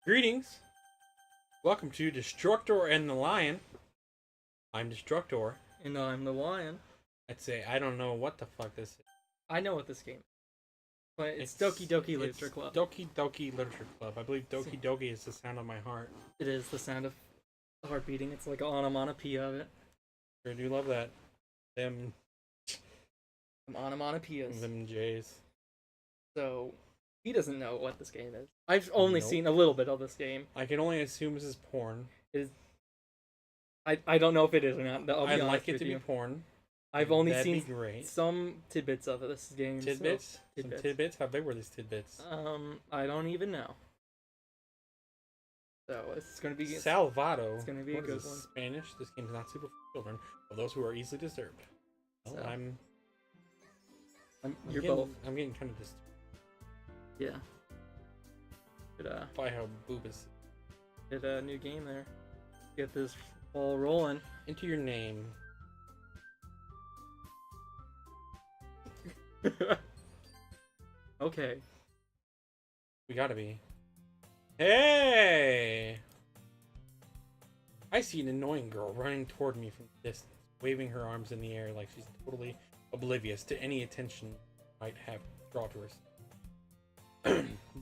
Greetings. Welcome to Destructor and the Lion. I'm Destructor. And I'm the lion. I'd say I don't know what the fuck this is. I know what this game is. But it's Doki Doki Literature Club. Doki Doki Literature Club. I believe Doki Doki is the sound of my heart. It is the sound of the heart beating. It's like an onomatopoeia of it. I do love that. Them Onomatopoeias. them J's. So, he doesn't know what this game is. I've only Nope. seen a little bit of this game. I can only assume this is porn. I don't know if it is or not. I'll be I'd honest like it with to you. be porn. I've only That'd seen be great. some tidbits of this game. Tidbits? So, Some tidbits? How big were these tidbits? I don't even know. So, it's going to be... Salvado. It's gonna be a What is good this, one. Spanish? This game is not super for children, of those who are easily disturbed. Well, So, I'm you're getting, both. I'm getting kind of disturbed Yeah. by how boobus. Get a new game there. Get this ball rolling. Into your name. Okay. We gotta be. Hey! I see an annoying girl running toward me from the distance, waving her arms in the air like she's totally oblivious to any attention might have draw to her.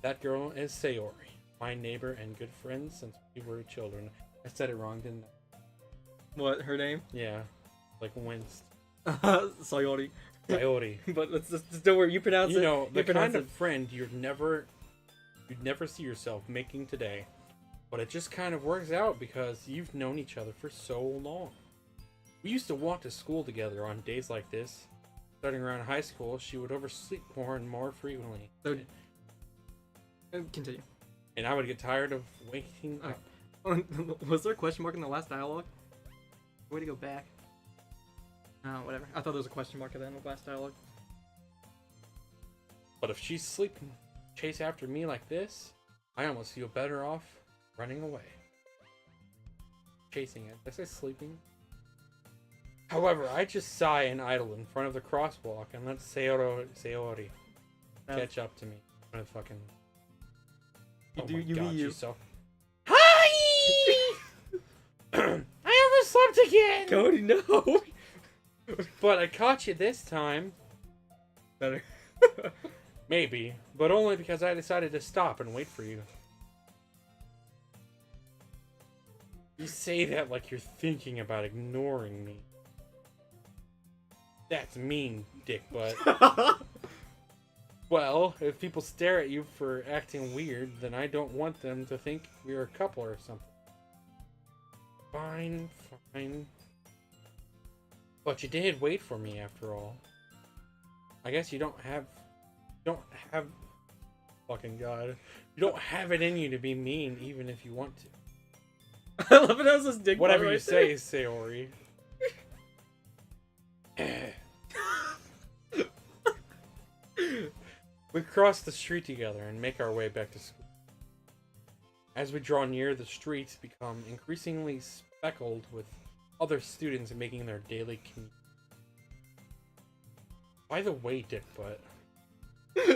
That girl is Sayori, my neighbor and good friend since we were children. I said it wrong, didn't I? What, her name? Yeah, like winced. Sayori. Sayori. But let's just don't worry, you pronounce it. You know, the you pronounce kind of friend you'd never see yourself making today. But it just kind of works out because you've known each other for so long. We used to walk to school together on days like this. Starting around high school, she would oversleep more and more frequently. So, continue. And I would get tired of waking up. Was there a question mark in the last dialogue? Way to go back. Oh, whatever. I thought there was a question mark at the end of the last dialogue. But if she's sleeping, chase after me like this, I almost feel better off running away. Chasing it. Did I say sleeping? However, I just sigh and idle in front of the crosswalk and let Sayori catch up to me. I'm gonna fucking... You Oh do my you God, be you. she's so... Hi! I overslept again! Cody, no! But I caught you this time. Better. Maybe, but only because I decided to stop and wait for you. You say that like you're thinking about ignoring me. That's mean, dick butt. Well, if people stare at you for acting weird, then I don't want them to think we're a couple or something. Fine, fine. But you did wait for me after all. I guess you don't have... Fucking God. You don't have it in you to be mean even if you want to. I love it as this dick. Whatever right you say, Sayori. We cross the street together and make our way back to school. As we draw near, the streets become increasingly speckled with other students making their daily commute. By the way, dick butt,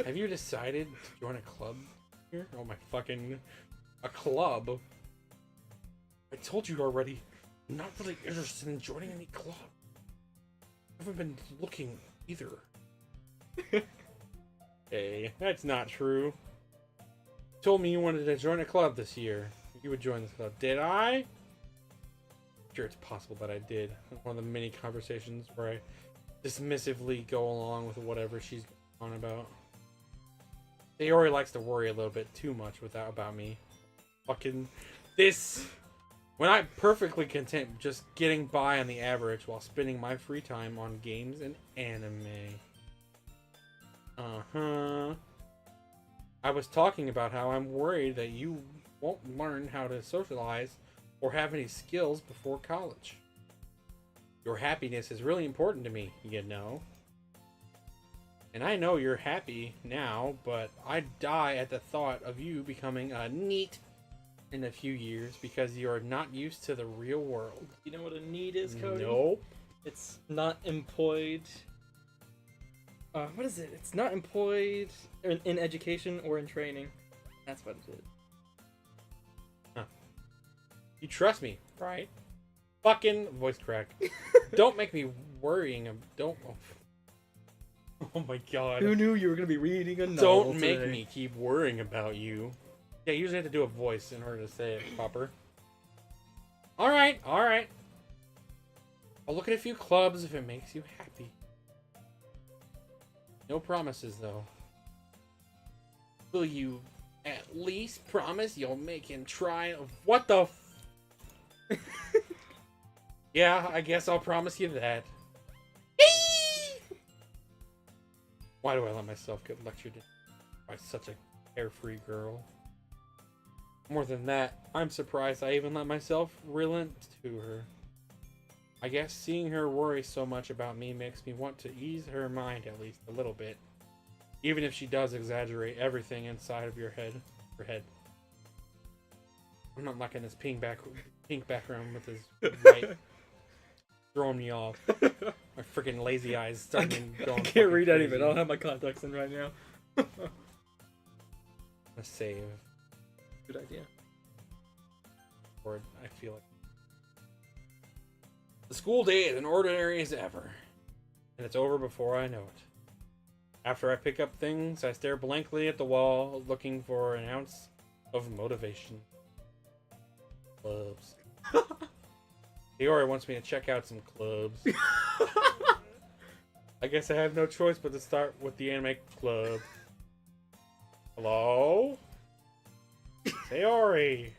have you decided to join a club here? Oh my fucking... A club? I told you already, I'm not really interested in joining any club. I haven't been looking either. Hey, that's not true. You told me you wanted to join a club this year. You would join this club. Did I? Sure, it's possible that I did. One of the many conversations where I dismissively go along with whatever she's on about. Sayori likes to worry a little bit too much about me. Fucking this... When I'm perfectly content just getting by on the average while spending my free time on games and anime. Uh-huh. I was talking about how I'm worried that you won't learn how to socialize or have any skills before college. Your happiness is really important to me, you know. And I know you're happy now, but I'd die at the thought of you becoming a NEET in a few years because you're not used to the real world. You know what a need is, Cody? Nope. It's not employed. What is it? It's not employed in education or in training. That's what it is. You trust me, right? Fucking voice crack. Don't make me worrying. Don't. Oh my god. Who knew you were gonna be reading a novel Don't make today? me keep worrying about you. Yeah, you usually have to do a voice in order to say it proper. Alright, alright. I'll look at a few clubs if it makes you happy. No promises, though. Will you at least promise you'll make him try? What the f... Yeah, I guess I'll promise you that. Why do I let myself get lectured by such a carefree girl? More than that, I'm surprised I even let myself relent to her. I guess seeing her worry so much about me makes me want to ease her mind at least a little bit. Even if she does exaggerate everything inside of your head. Her head. I'm not liking this pink background with his white throwing me off. My freaking lazy eyes starting going. I can't read any of it. crazy. I don't have my contacts in right now. Let's save. Good idea. Or I feel like the school day is as ordinary as ever, and it's over before I know it. After I pick up things, I stare blankly at the wall, looking for an ounce of motivation. Clubs. Iori wants me to check out some clubs. I guess I have no choice but to start with the anime club. Hello? Sayori!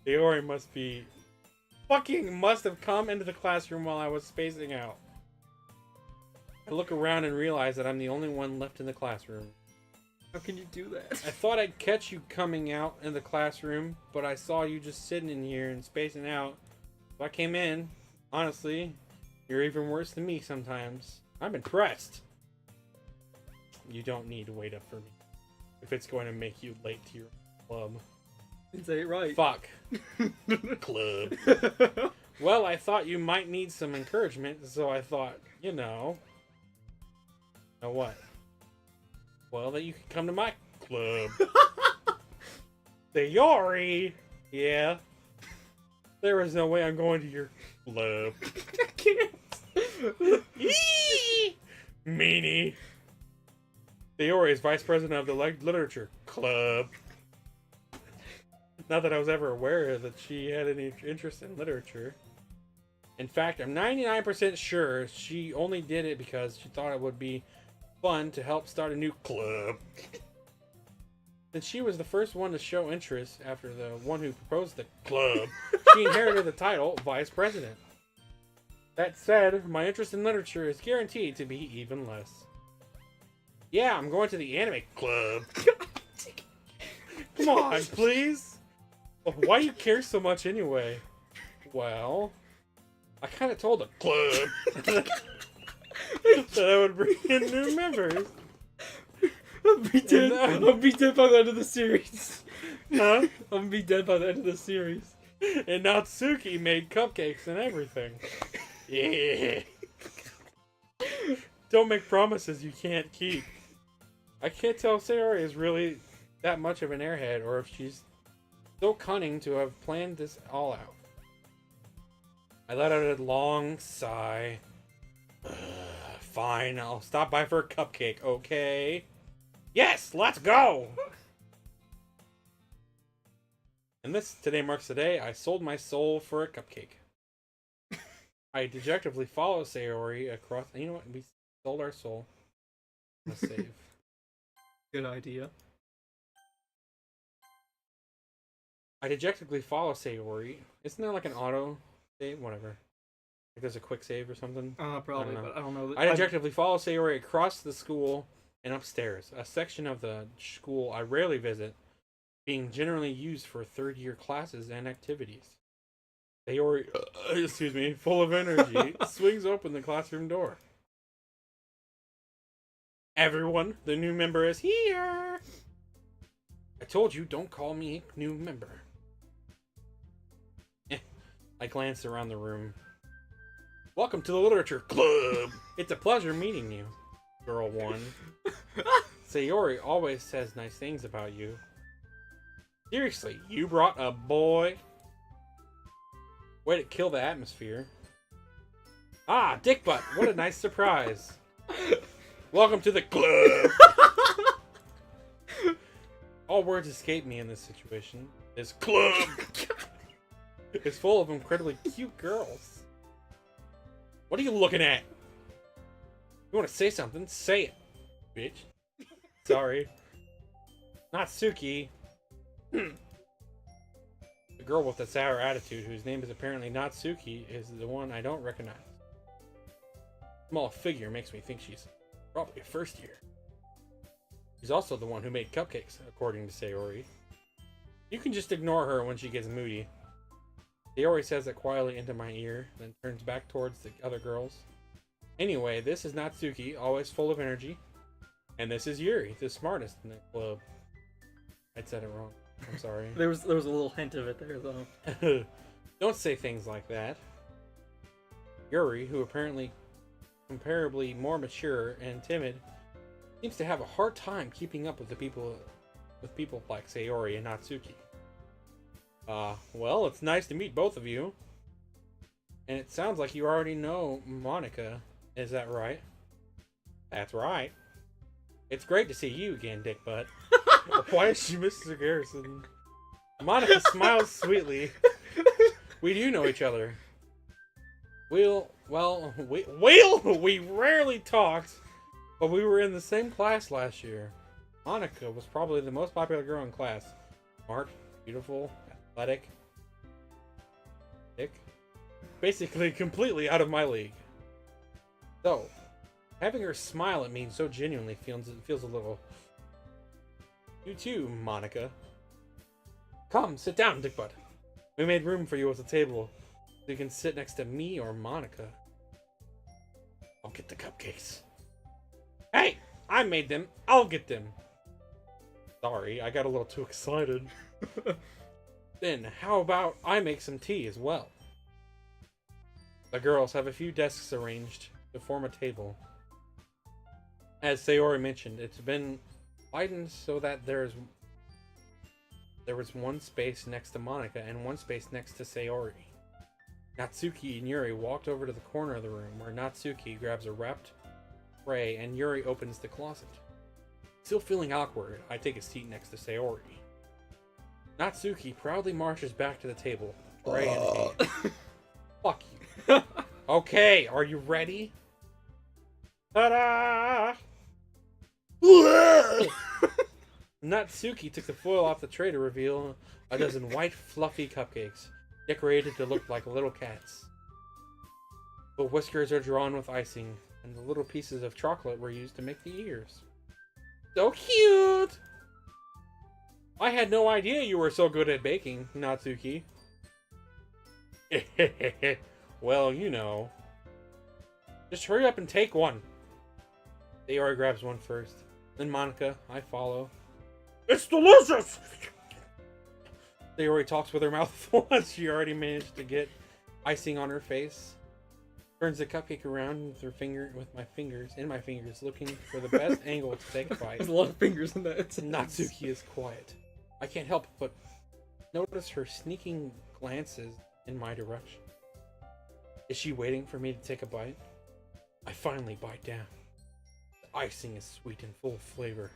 Sayori must have come into the classroom while I was spacing out. I look around and realize that I'm the only one left in the classroom. How can you do that? I thought I'd catch you coming out in the classroom, but I saw you just sitting in here and spacing out. So I came in. Honestly, you're even worse than me sometimes. I'm impressed. You don't need to wait up for me if it's going to make you late to your club. Didn't say it right. Fuck. Club. Well, I thought you might need some encouragement, so I thought, you know what? Well, that you could come to my club. Sayori! Yeah. There is no way I'm going to your club. I can't. Meanie. Sayori is vice president of the Literature Club. Not that I was ever aware that she had any interest in literature. In fact, I'm 99% sure she only did it because she thought it would be fun to help start a new club. Since she was the first one to show interest after the one who proposed the club, she inherited the title Vice President. That said, my interest in literature is guaranteed to be even less. Yeah, I'm going to the anime club. Come on, please. Why do you care so much anyway? Well, I kind of told the club that I would bring in new members. I'll be dead. I'll be dead by the end of the series. Huh? I'm gonna be dead by the end of the series. And Natsuki made cupcakes and everything. Yeah. Don't make promises you can't keep. I can't tell if Sayori is really that much of an airhead or if she's so cunning to have planned this all out. I let out a long sigh. Fine, I'll stop by for a cupcake, okay? Yes, let's go! And today marks the day I sold my soul for a cupcake. I dejectedly follow Sayori across... You know what? We sold our soul. Let's save. Good idea. I dejectedly follow Sayori. Isn't there like an auto save? Whatever. Like there's a quick save or something? Probably, I don't know. but I don't know. I dejectedly follow Sayori across the school and upstairs, a section of the school I rarely visit, being generally used for third-year classes and activities. Sayori, excuse me, full of energy, swings open the classroom door. Everyone, the new member is here! I told you, don't call me new member. I glanced around the room. Welcome to the Literature Club! It's a pleasure meeting you, Girl 1. Sayori always says nice things about you. Seriously, you brought a boy? Way to kill the atmosphere. Ah, Dick Butt, what a nice surprise. Welcome to the club. All words escape me in this situation. This club is full of incredibly cute girls. What are you looking at? You want to say something? Say it, bitch. Sorry. Natsuki. The girl with the sour attitude, whose name is apparently Natsuki, is the one I don't recognize. Small figure makes me think she's probably a first year. She's also the one who made cupcakes, according to Sayori. You can just ignore her when she gets moody. Sayori says it quietly into my ear, then turns back towards the other girls. Anyway, this is Natsuki, always full of energy. And this is Yuri, the smartest in the club. I said it wrong. I'm sorry. There was a little hint of it there, though. Don't say things like that. Yuri, who apparently comparably more mature and timid, seems to have a hard time keeping up with people like Sayori and Natsuki. Well, it's nice to meet both of you. And it sounds like you already know Monica. Is that right? That's right. It's great to see you again, Dick Butt. Why is she Mr. Garrison? Monica smiles sweetly. We do know each other. We rarely talked, but we were in the same class last year. Monica was probably the most popular girl in class. Smart, beautiful, athletic, thick. Basically completely out of my league. So, having her smile at me so genuinely feels a little... You too, Monica. Come, sit down, Dick Butt. We made room for you at the table, so you can sit next to me or Monica. I'll get the cupcakes. Hey, I made them. I'll get them. Sorry, I got a little too excited. Then, how about I make some tea as well? The girls have a few desks arranged to form a table. As Sayori mentioned, it's been widened so that there was one space next to Monica and one space next to Sayori. Natsuki and Yuri walked over to the corner of the room where Natsuki grabs a wrapped tray and Yuri opens the closet. Still feeling awkward, I take a seat next to Sayori. Natsuki proudly marches back to the table, tray in hand. Fuck you. Okay, are you ready? Ta-da! Natsuki took the foil off the tray to reveal a dozen white, fluffy cupcakes, decorated to look like little cats. The whiskers are drawn with icing, and the little pieces of chocolate were used to make the ears. So cute! I had no idea you were so good at baking, Natsuki. Well, you know. Just hurry up and take one. Sayori grabs one first. Then Monica, I follow. It's delicious! Sayori talks with her mouth full as she already managed to get icing on her face. Turns the cupcake around with my fingers, looking for the best angle to take a bite. There's a lot of fingers in that. Natsuki is quiet. I can't help but notice her sneaking glances in my direction. Is she waiting for me to take a bite? I finally bite down. The icing is sweet and full of flavor.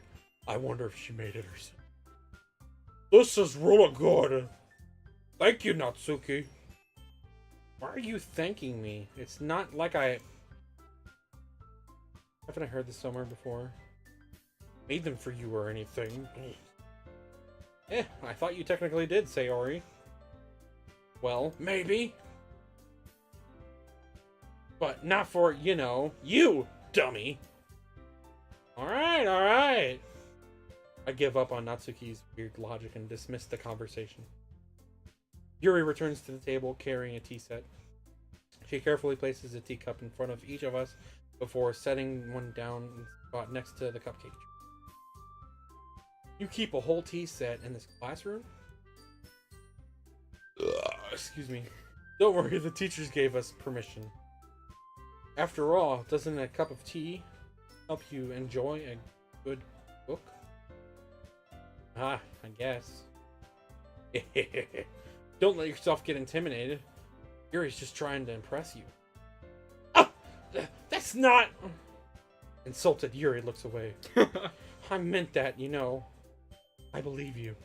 I wonder if she made it herself. This is really good. Thank you, Natsuki. Why are you thanking me? It's not like I... Haven't I heard this somewhere before? Made them for you or anything. I thought you technically did, Sayori. Well, maybe. But not for, you, dummy. Alright. I give up on Natsuki's weird logic and dismiss the conversation. Yuri returns to the table carrying a tea set. She carefully places a teacup in front of each of us before setting one down in the spot next to the cupcake tray. You keep a whole tea set in this classroom? Excuse me. Don't worry, the teachers gave us permission. After all, doesn't a cup of tea help you enjoy a good book? I guess. Don't let yourself get intimidated. Yuri's just trying to impress you. Oh, that's not... Insulted, Yuri looks away. I meant that, you know. I believe you.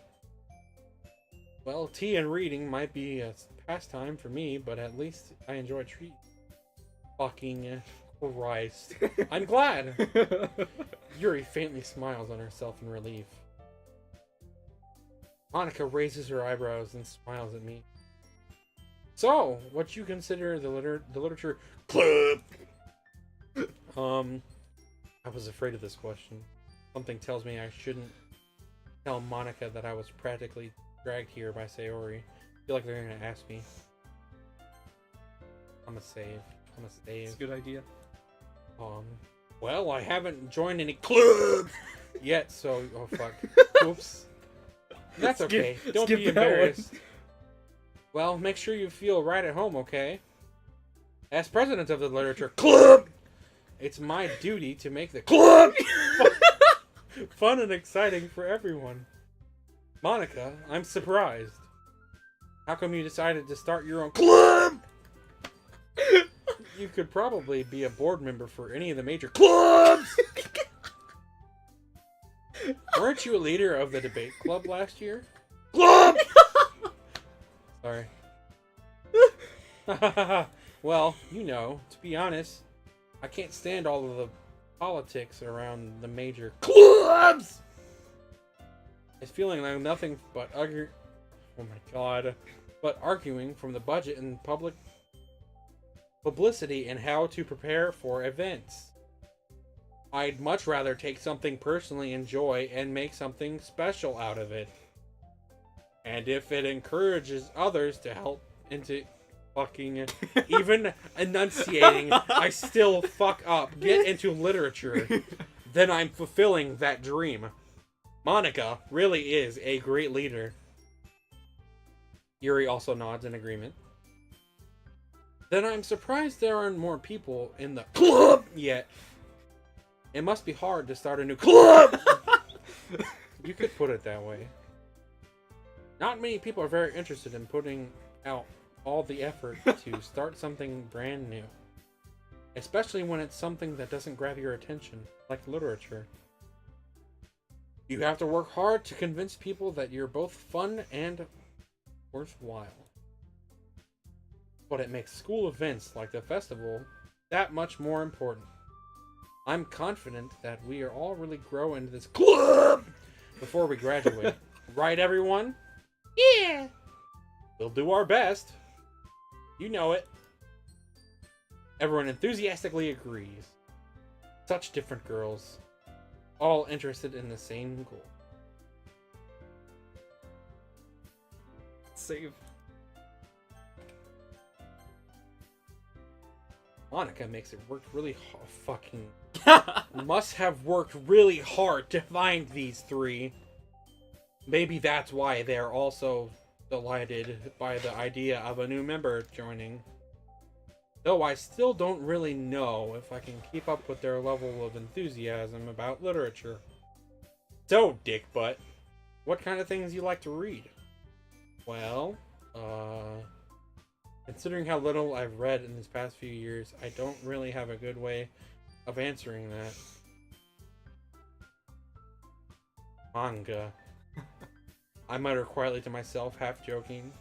Well, tea and reading might be a pastime for me, but at least I enjoy treats. Fucking Christ. I'm glad. Yuri faintly smiles on herself in relief. Monica raises her eyebrows and smiles at me. So, what you consider the literature club? I was afraid of this question. Something tells me I shouldn't tell Monica that I was practically dragged here by Sayori. I feel like they're gonna ask me. I'm a save. It's a good idea. Well, I haven't joined any clubs yet, so oh fuck. Oops. That's okay. Don't be embarrassed. Well, make sure you feel right at home, okay? As president of the literature club, it's my duty to make the club fun and exciting for everyone. Monica, I'm surprised. How come you decided to start your own club? You could probably be a board member for any of the major clubs. Weren't you a leader of the debate club last year? Club! Sorry. Well, you know, to be honest, I can't stand all of the politics around the major clubs. It's feeling like nothing but arguing from the budget and public publicity and how to prepare for events. I'd much rather take something personally enjoy and make something special out of it. And if it encourages others to help into fucking even enunciating, I still fuck up, get into literature, then I'm fulfilling that dream. Monica really is a great leader. Yuri also nods in agreement. Then I'm surprised there aren't more people in the club yet. It must be hard to start a new club. You could put it that way. Not many people are very interested in putting out all the effort to start something brand new. Especially when it's something that doesn't grab your attention, like literature. You have to work hard to convince people that you're both fun and worthwhile. But it makes school events like the festival that much more important. I'm confident that we are all really grow into this club before we graduate. Right, everyone? Yeah! We'll do our best. You know it. Everyone enthusiastically agrees. Such different girls. All interested in the same goal. Save. Monica makes it work really must have worked really hard to find these three. Maybe that's why they're also delighted by the idea of a new member joining. Though I still don't really know if I can keep up with their level of enthusiasm about literature. So, Dick Butt, what kind of things you like to read? Well, considering how little I've read in these past few years, I don't really have a good way of answering that. Manga. I mutter quietly to myself, half joking.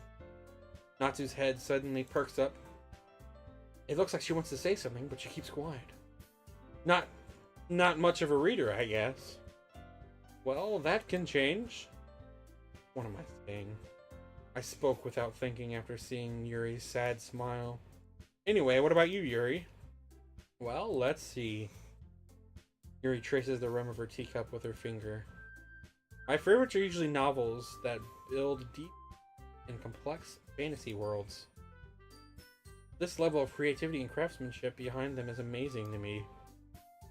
Natsu's head suddenly perks up. It looks like she wants to say something, but she keeps quiet. Not much of a reader, I guess. Well, that can change. What am I saying? I spoke without thinking after seeing Yuri's sad smile. Anyway, what about you, Yuri? Well, let's see. Yuri traces the rim of her teacup with her finger. My favorites are usually novels that build deep and complex fantasy worlds. This level of creativity and craftsmanship behind them is amazing to me.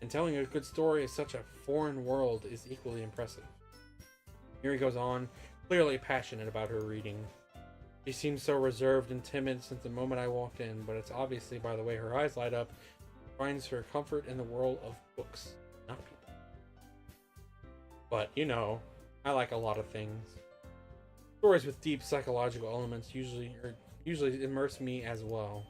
And telling a good story in such a foreign world is equally impressive. Yuri goes on, clearly passionate about her reading. She seems so reserved and timid since the moment I walked in, but it's obviously by the way her eyes light up, finds her comfort in the world of books, not people. But, you know, I like a lot of things. Stories with deep psychological elements usually usually immerse me as well.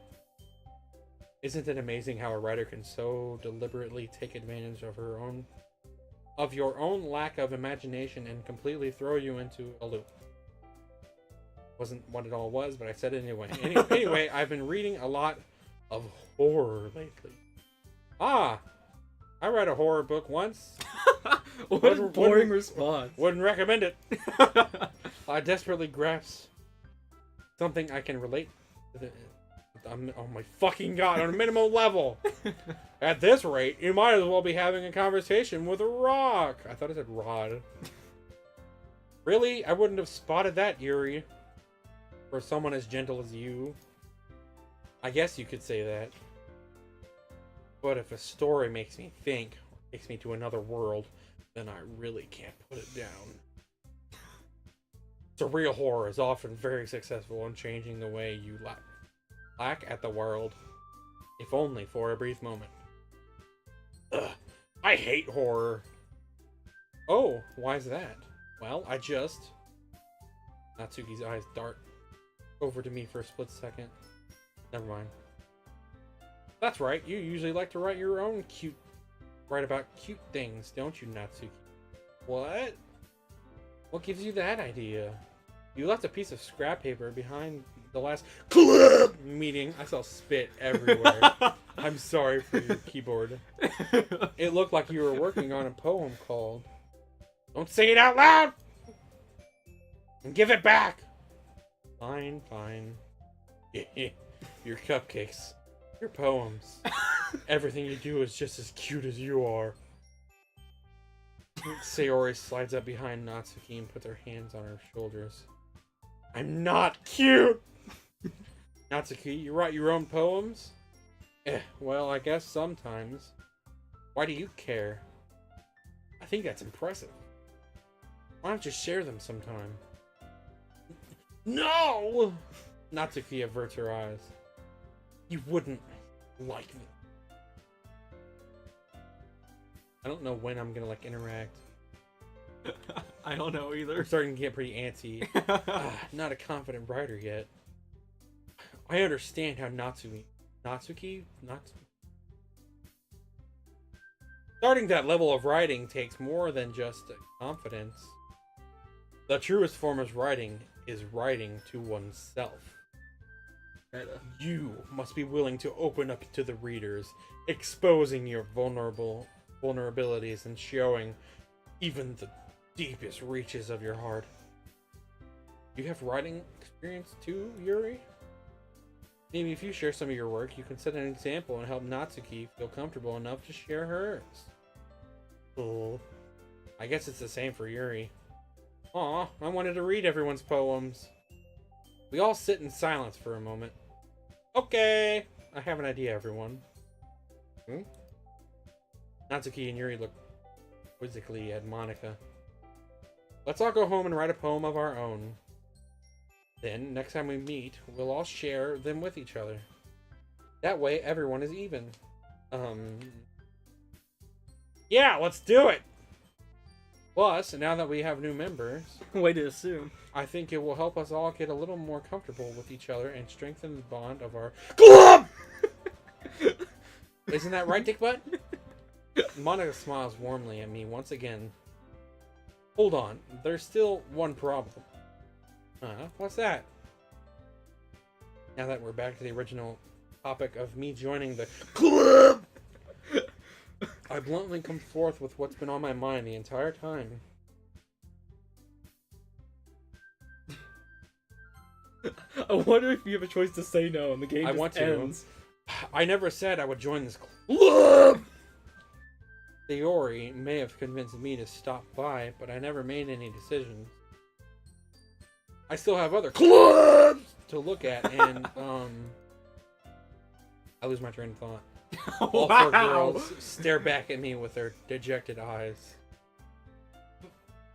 Isn't it amazing how a writer can so deliberately take advantage of your own lack of imagination and completely throw you into a loop? Wasn't what it all was, but I said it anyway. Anyway, I've been reading a lot of horror lately. I read a horror book once. What a boring response. Wouldn't recommend it. I desperately grasp something I can relate to. Oh my fucking god, on a minimum level. At this rate, you might as well be having a conversation with a rock. I thought it said rod. Really? I wouldn't have spotted that, Yuri. For someone as gentle as you. I guess you could say that. But if a story makes me think, or takes me to another world, then I really can't put it down. Surreal horror is often very successful in changing the way you look at the world, if only for a brief moment. Ugh, I hate horror. Oh, why is that? Well, Natsuki's eyes dart over to me for a split second. Never mind. That's right, you usually like to write about cute things, don't you, Natsuki? What? What gives you that idea? You left a piece of scrap paper behind the last club meeting. I saw spit everywhere. I'm sorry for your keyboard. It looked like you were working on a poem called... Don't say it out loud! And give it back! Fine. Your cupcakes. Your poems. Everything you do is just as cute as you are. Sayori slides up behind Natsuki and puts her hands on her shoulders. I'm not cute! Natsuki, you write your own poems? Well, I guess sometimes. Why do you care? I think that's impressive. Why don't you share them sometime? No! Natsuki averts her eyes. You wouldn't like me. I don't know when I'm gonna interact. I don't know either. I'm starting to get pretty antsy. Not a confident writer yet. I understand how Natsuki? Starting that level of writing takes more than just confidence. The truest form of writing is writing to oneself. You must be willing to open up to the readers, exposing your vulnerabilities and showing even the deepest reaches of your heart. You have writing experience too, Yuri? Maybe if you share some of your work, you can set an example and help Natsuki feel comfortable enough to share hers. Oh, I guess it's the same for Yuri. Aw, I wanted to read everyone's poems. We all sit in silence for a moment. Okay, I have an idea, everyone. Natsuki and Yuri look quizzically at Monica. Let's all go home and write a poem of our own. Then, next time we meet, we'll all share them with each other. That way, everyone is even. Yeah, let's do it! Plus, now that we have new members... Way to assume. I think it will help us all get a little more comfortable with each other and strengthen the bond of our club! Isn't that right, Dick Butt? Monica smiles warmly at me once again. Hold on, there's still one problem. What's that? Now that we're back to the original topic of me joining the club, I bluntly come forth with what's been on my mind the entire time. I wonder if you have a choice to say no and the game just ends. I never said I would join this club! Sayori may have convinced me to stop by, but I never made any decisions. I still have other clubs to look at, and, I lose my train of thought. All four girls stare back at me with their dejected eyes.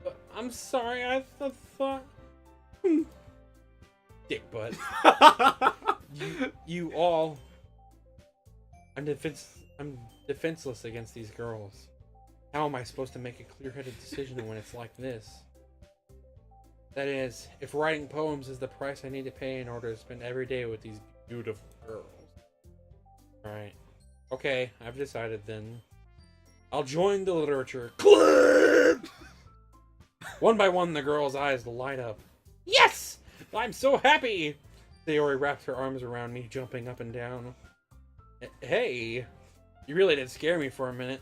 But I'm sorry, I thought... Dick butt. You all... I'm defenseless against these girls. How am I supposed to make a clear-headed decision when it's like this? That is, if writing poems is the price I need to pay in order to spend every day with these beautiful girls. Alright. Okay, I've decided then. I'll join the literature club! One by one, the girl's eyes light up. Yes! I'm so happy! Sayori wraps her arms around me, jumping up and down. Hey, you really did scare me for a minute.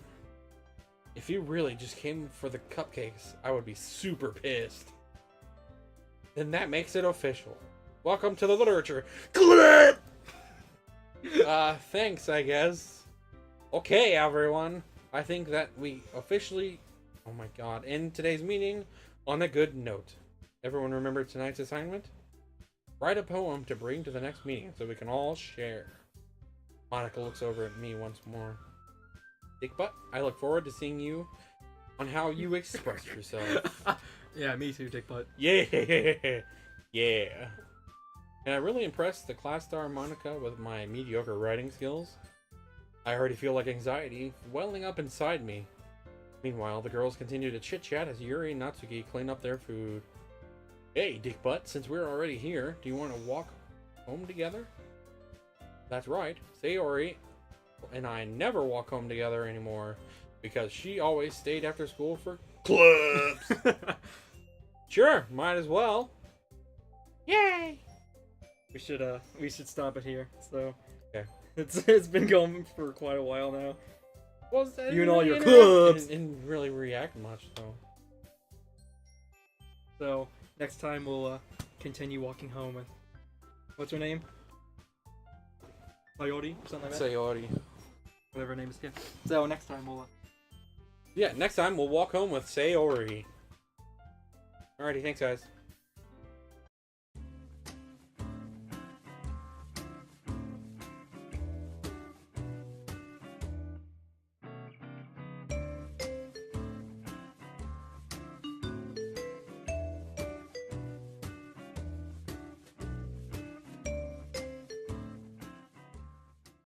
If you really just came for the cupcakes, I would be super pissed. Then that makes it official. Welcome to the literature club! Thanks, I guess. Okay, everyone. I think that we officially, oh my god, end today's meeting on a good note. Everyone remember tonight's assignment? Write a poem to bring to the next meeting so we can all share. Monica looks over at me once more. Dick Butt, I look forward to seeing you on how you express yourself. Yeah, me too, Dick Butt. Yeah. Yeah. And I really impressed the class star Monica with my mediocre writing skills. I already feel like anxiety welling up inside me. Meanwhile, the girls continue to chit-chat as Yuri and Natsuki clean up their food. Hey, Dick Butt, since we're already here, do you want to walk home together? That's right, Sayori and I never walk home together anymore because she always stayed after school for clubs. Sure, might as well. Yay! We should stop it here. So Okay. it's been going for quite a while now. Well, You and all your clubs. Didn't really react much though. So next time we'll continue walking home with what's her name? Sayori, something like that. Sayori. Whatever her name is. Yeah. So next time we'll. Yeah, next time we'll walk home with Sayori. Alrighty, thanks guys.